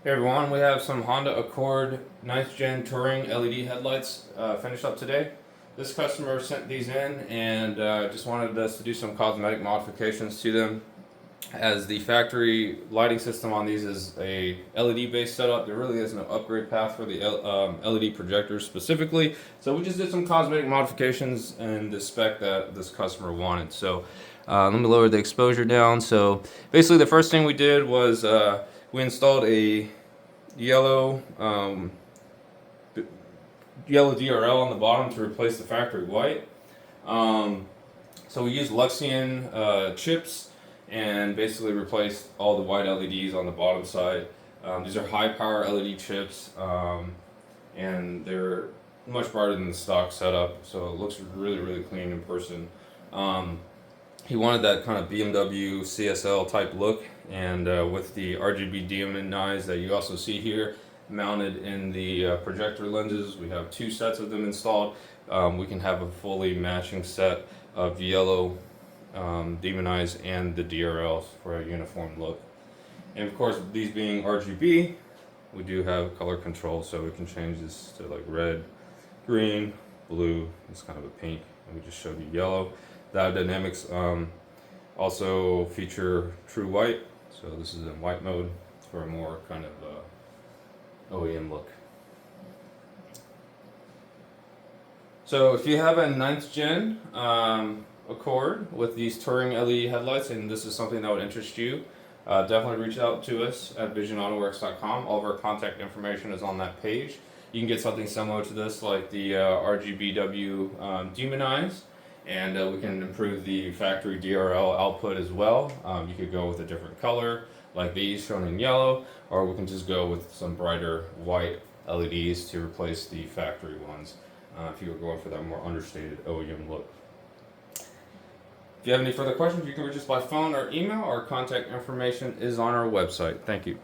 Hey everyone, we have some Honda Accord 9th Gen Touring LED headlights finished up today. This customer sent these in and just wanted us to do some cosmetic modifications to them. As the factory lighting system on these is a LED based setup, there really is no upgrade path for the LED projectors specifically. So we just did some cosmetic modifications in the spec that this customer wanted. So let me lower the exposure down. So basically the first thing we did was we installed a yellow DRL on the bottom to replace the factory white. So we used Luxian chips and basically replaced all the white LEDs on the bottom side. These are high power LED chips, and they're much brighter than the stock setup, so it looks really clean in person. He wanted that kind of BMW CSL type look, and with the RGB demonized that you also see here mounted in the projector lenses, we have two sets of them installed. We can have a fully matching set of yellow demonized and the DRLs for a uniform look. And of course, these being RGB, we do have color control, so we can change this to like red, green, blue. It's kind of a pink, and we just showed you yellow. Diode Dynamics also feature true white, so this is in white mode for a more kind of OEM look. So if you have a 9th Gen Accord with these touring LED headlights, and this is something that would interest you, definitely reach out to us at VisionAutoworks.com. All of our contact information is on that page. You can get something similar to this, like the RGBW demonized, and we can improve the factory DRL output as well. You could go with a different color, like these shown in yellow, or we can just go with some brighter white LEDs to replace the factory ones, if you were going for that more understated OEM look. If you have any further questions, you can reach us by phone or email. Our contact information is on our website. Thank you.